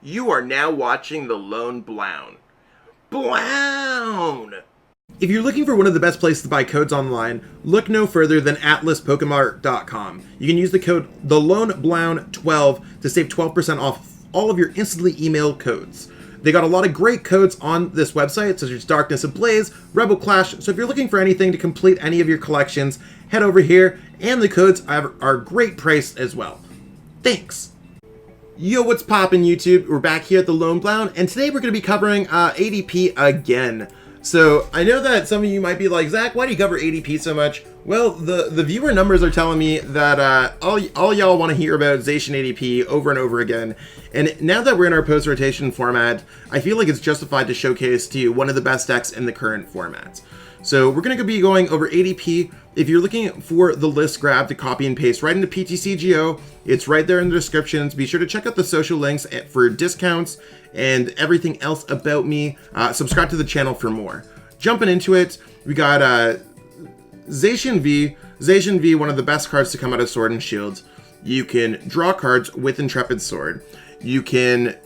You are now watching The Lone Blown. Blown! If you're looking for one of the best places to buy codes online, look no further than atlaspokemart.com. You can use the code TheLoneBlown12 to save 12% off all of your instantly emailed codes. They got a lot of great codes on this website, such as Darkness Ablaze, Rebel Clash, so if you're looking for anything to complete any of your collections, head over here, and the codes are great priced as well. Thanks! Yo, what's poppin' YouTube? We're back here at the Lone Blown, and today we're going to be covering ADP again. So, I know that some of you might be like, Zach, why do you cover ADP so much? Well, the viewer numbers are telling me that all y'all want to hear about Zacian ADP over and over again. And now that we're in our post-rotation format, I feel like it's justified to showcase to you one of the best decks in the current format. So we're going to be going over ADP. If you're looking for the list grab to copy and paste right into PTCGO, it's right there in the descriptions. Be sure to check out the social links for discounts and everything else about me. Subscribe to the channel for more. Jumping into it, we got Zacian V. Zacian V, one of the best cards to come out of Sword and Shield. You can draw cards with Intrepid Sword. You can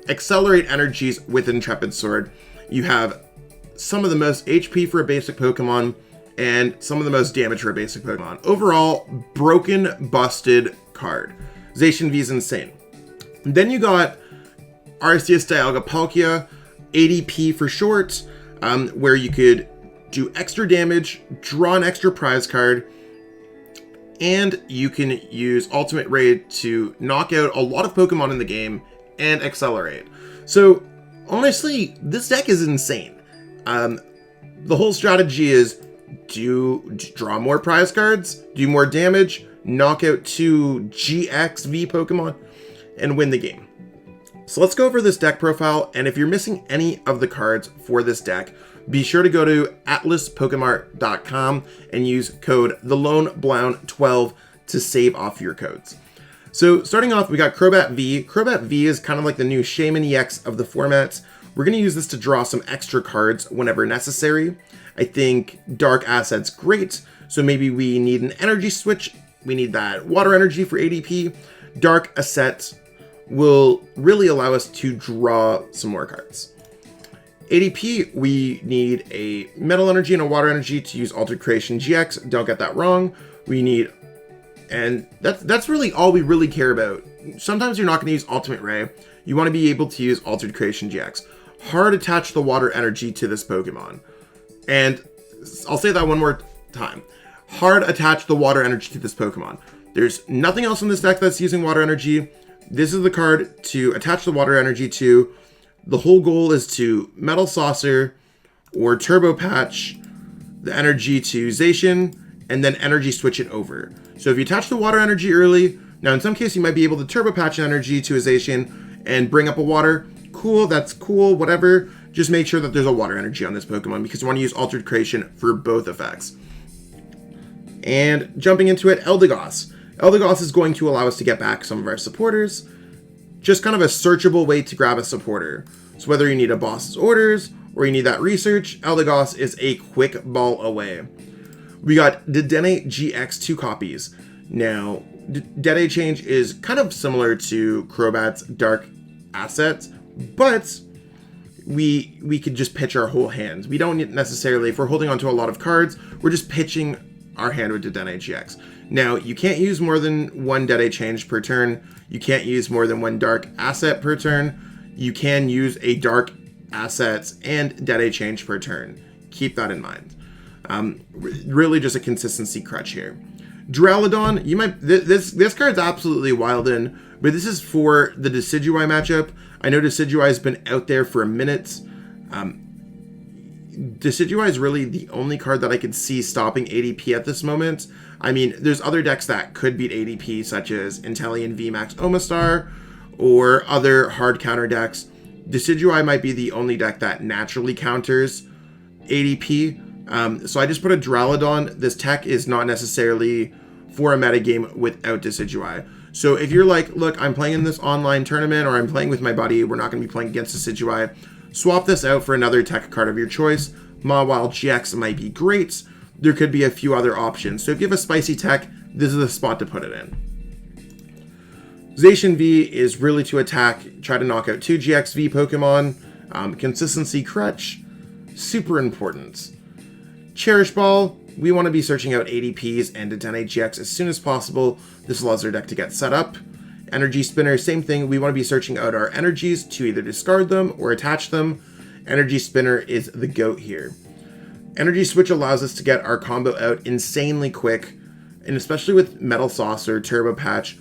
accelerate energies with Intrepid Sword. You have some of the most HP for a basic Pokemon, and some of the most damage for a basic Pokemon. Overall, broken, busted card. Zacian V is insane. And then you got Arceus, Dialga, Palkia, ADP for short, where you could do extra damage, draw an extra prize card, and you can use Ultimate Raid to knock out a lot of Pokemon in the game and accelerate. So, honestly, this deck is insane. The whole strategy is draw more prize cards, do more damage, knock out 2 GX V Pokemon, and win the game. So let's go over this deck profile, and if you're missing any of the cards for this deck, be sure to go to atlaspokemart.com and use code TheLoneBlown12 to save off your codes. So starting off, we got Crobat V. Crobat V is kind of like the new Shaymin EX of the formats. We're going to use this to draw some extra cards whenever necessary. I think Dark Asset's great, so maybe we need an Energy Switch. We need that Water Energy for ADP. Dark Asset will really allow us to draw some more cards. ADP, we need a Metal Energy and a Water Energy to use Altered Creation GX. Don't get that wrong. We need, and that's really all we really care about. Sometimes you're not going to use Ultimate Ray. You want to be able to use Altered Creation GX. Hard attach the Water Energy to this Pokemon. And I'll say that one more time. Hard attach the Water Energy to this Pokemon. There's nothing else in this deck that's using Water Energy. This is the card to attach the Water Energy to. The whole goal is to Metal Saucer or Turbo Patch the energy to Zacian and then Energy Switch it over. So if you attach the Water Energy early, now in some cases you might be able to Turbo Patch energy to a Zacian and bring up a Water. Cool, that's cool, whatever. Just make sure that there's a Water Energy on this Pokemon because you want to use Altered Creation for both effects. And jumping into it, Eldegoss. Eldegoss is going to allow us to get back some of our supporters. Just kind of a searchable way to grab a supporter. So whether you need a boss's orders or you need that research, Eldegoss is a quick ball away. We got Dedenne-GX 2 copies. Now, Dedenne Change is kind of similar to Crobat's Dark Assets, but we could just pitch our whole hand. We don't necessarily, if we're holding onto a lot of cards, we're just pitching our hand with Dedenne-GX. Now, you can't use more than one Dedenne Change per turn. You can't use more than one Dark Asset per turn. You can use a Dark Asset and Dedenne Change per turn. Keep that in mind. Really just a consistency crutch here. Duraludon, you might this card's absolutely wild in, but this is for the Decidueye matchup. I know Decidueye has been out there for a minute. Decidueye is really the only card that I could see stopping ADP at this moment. I mean, there's other decks that could beat ADP, such as Inteleon VMAX Omastar, or other hard counter decks. Decidueye might be the only deck that naturally counters ADP. So I just put a Duraludon. This tech is not necessarily for a metagame without Decidueye. So if you're like, look, I'm playing in this online tournament, or I'm playing with my buddy, we're not going to be playing against Decidueye, swap this out for another tech card of your choice. Mawile GX might be great. There could be a few other options. So if you have a spicy tech, this is the spot to put it in. Zacian V is really to attack, try to knock out 2 GX V Pokemon. Consistency crutch, super important. Cherish Ball, we want to be searching out ADPs and Dedenne-GX as soon as possible. This allows our deck to get set up. Energy Spinner, same thing. We want to be searching out our energies to either discard them or attach them. Energy Spinner is the GOAT here. Energy Switch allows us to get our combo out insanely quick, and especially with Metal Saucer, Turbo Patch,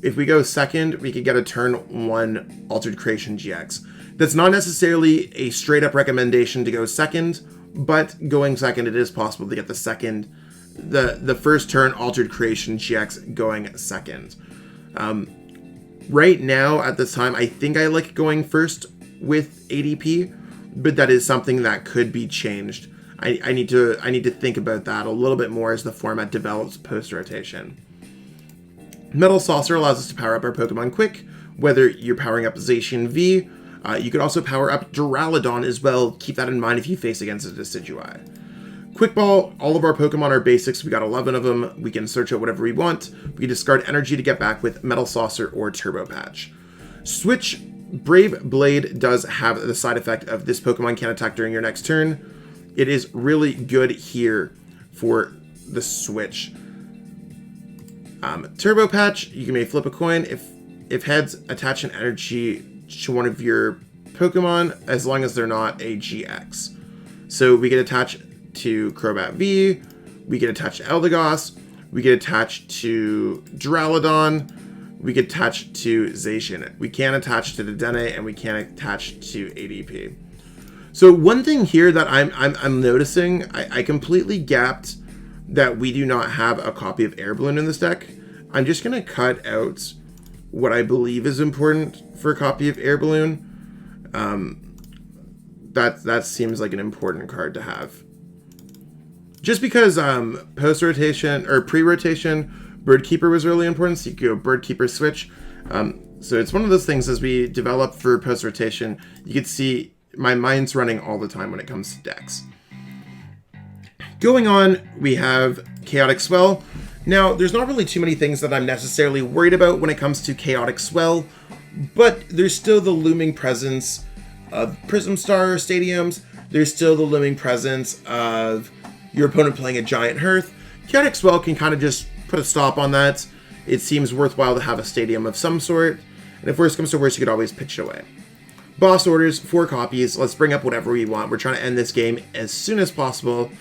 if we go second, we could get a turn 1 Altered Creation GX. That's not necessarily a straight up recommendation to go second, but going second, it is possible to get the first turn Altered Creation GX going second. Right now, at this time, I think I like going first with ADP, but that is something that could be changed. I need to think about that a little bit more as the format develops post-rotation. Metal Saucer allows us to power up our Pokemon quick, whether you're powering up Zacian V. You could also power up Duraludon as well. Keep that in mind if you face against a Decidueye. Quick Ball, all of our Pokemon are basics. We got 11 of them. We can search out whatever we want. We can discard energy to get back with Metal Saucer or Turbo Patch. Switch, Brave Blade does have the side effect of this Pokemon can't attack during your next turn. It is really good here for the Switch. Turbo Patch, you may flip a coin. If heads, attach an energy to one of your Pokemon as long as they're not a GX. So we get attached to Crobat V, we get attached to Eldegoss, we get attached to Duraludon, we get attached to Zacian. We can't attach to Dedenne, and we can't attach to ADP. So one thing here that I'm noticing, I completely gapped that we do not have a copy of Air Balloon in this deck. I'm just going to cut out what I believe is important for a copy of Air Balloon. That seems like an important card to have. Just because post-rotation or pre-rotation, Bird Keeper was really important, so you could go Bird Keeper Switch. So it's one of those things as we develop for post-rotation, you can see my mind's running all the time when it comes to decks. Going on, we have Chaotic Swell. Now, there's not really too many things that I'm necessarily worried about when it comes to Chaotic Swell, but there's still the looming presence of Prism Star Stadiums. There's still the looming presence of your opponent playing a Giant Hearth. Chaotic Swell can kind of just put a stop on that. It seems worthwhile to have a stadium of some sort, and if worse comes to worse, you could always pitch it away. Boss orders, 4 copies. Let's bring up whatever we want. We're trying to end this game as soon as possible.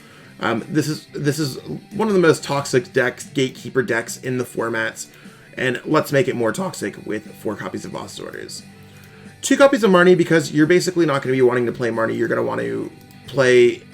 This is one of the most toxic decks, gatekeeper decks in the formats, and let's make it more toxic with 4 copies of boss orders. 2 copies of Marnie, because you're basically not going to be wanting to play Marnie. You're going to want to play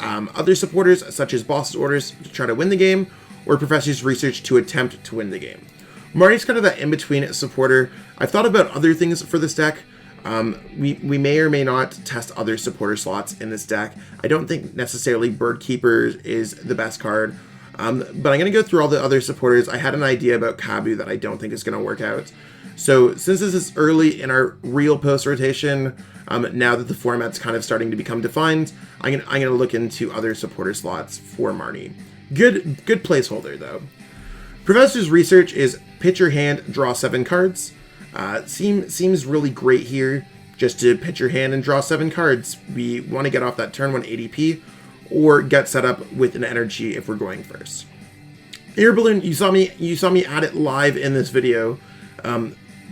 other supporters, such as boss orders, to try to win the game, or Professor's Research to attempt to win the game. Marnie's kind of that in-between supporter. I've thought about other things for this deck. We may or may not test other supporter slots in this deck. I don't think necessarily Bird Keeper is the best card, but I'm going to go through all the other supporters. I had an idea about Kabu that I don't think is going to work out. So since this is early in our real post-rotation, now that the format's kind of starting to become defined, I'm gonna look into other supporter slots for Marnie. Good placeholder, though. Professor's Research is pitch your hand, draw 7 cards. Seems really great here, just to pitch your hand and draw 7 cards. We want to get off that turn 1 ADP, or get set up with an energy if we're going first. Air Balloon, you saw me add it live in this video.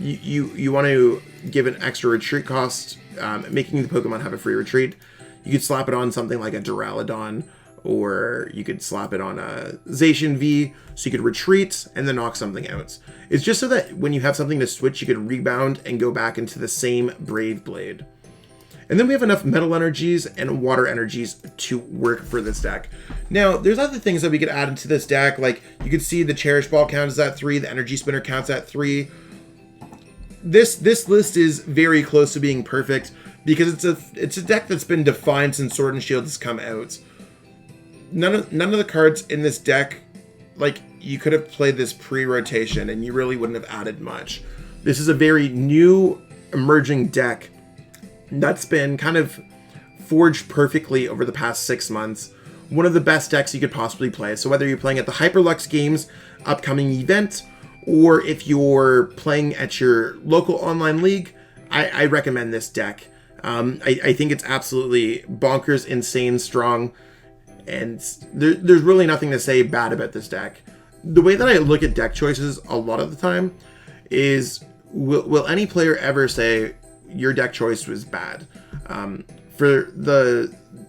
You want to give an extra retreat cost, making the Pokemon have a free retreat. You could slap it on something like a Duraludon, or you could slap it on a Zacian V, so you could retreat and then knock something out. It's just so that when you have something to switch, you could rebound and go back into the same Brave Blade. And then we have enough Metal Energies and Water Energies to work for this deck. Now, there's other things that we could add into this deck, like you could see the Cherish Ball counts at 3, the Energy Spinner counts at 3. This list is very close to being perfect, because it's a deck that's been defined since Sword and Shield has come out. None of the cards in this deck, like, you could have played this pre-rotation and you really wouldn't have added much. This is a very new, emerging deck that's been kind of forged perfectly over the past 6 months. One of the best decks you could possibly play. So whether you're playing at the Hyperlux Games upcoming event, or if you're playing at your local online league, I recommend this deck. I think it's absolutely bonkers, insane, strong, and there's really nothing to say bad about this deck. The way that I look at deck choices a lot of the time is, will any player ever say your deck choice was bad? For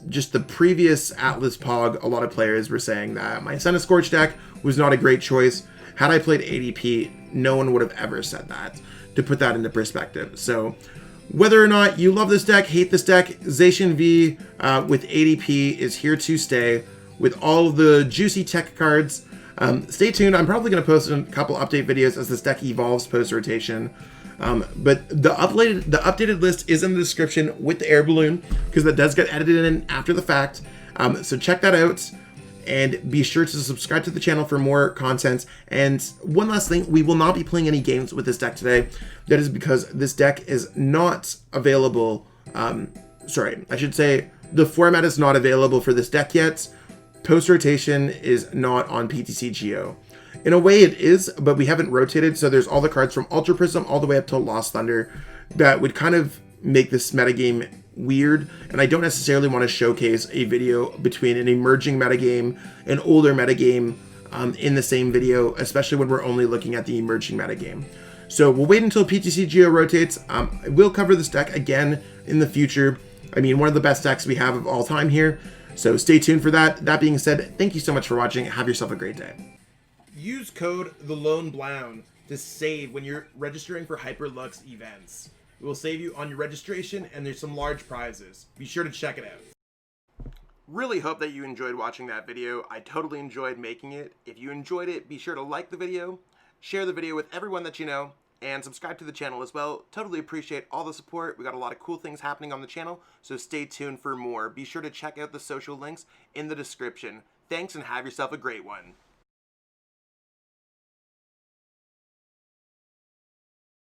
just the previous Atlas Pog, a lot of players were saying that my Senna Scorch deck was not a great choice. Had I played ADP, no one would have ever said that, to put that into perspective. So whether or not you love this deck, hate this deck, Zacian V with ADP is here to stay with all of the juicy tech cards. Stay tuned. I'm probably going to post a couple update videos as this deck evolves post-rotation. But the updated list is in the description with the air balloon, because that does get edited in after the fact. So check that out, and be sure to subscribe to the channel for more content. And one last thing, we will not be playing any games with this deck today. That is because this deck is not available. Sorry, I should say the format is not available for this deck yet. Post-rotation is not on PTCGO. In a way it is, but we haven't rotated, so there's all the cards from Ultra Prism all the way up to Lost Thunder that would kind of make this metagame weird, and I don't necessarily want to showcase a video between an emerging metagame, an older metagame, in the same video, especially when we're only looking at the emerging metagame. So we'll wait until PTCGO rotates. We'll cover this deck again in the future. I mean, one of the best decks we have of all time here, so stay tuned for that. That being said, thank you so much for watching. Have yourself a great day. Use code TheLoneBlown to save when you're registering for Hyperlux events. It will save you on your registration, and there's some large prizes. Be sure to check it out. Really hope that you enjoyed watching that video. I totally enjoyed making it. If you enjoyed it, be sure to like the video, share the video with everyone that you know, and subscribe to the channel as well. Totally appreciate all the support. We got a lot of cool things happening on the channel, so stay tuned for more. Be sure to check out the social links in the description. Thanks, and have yourself a great one.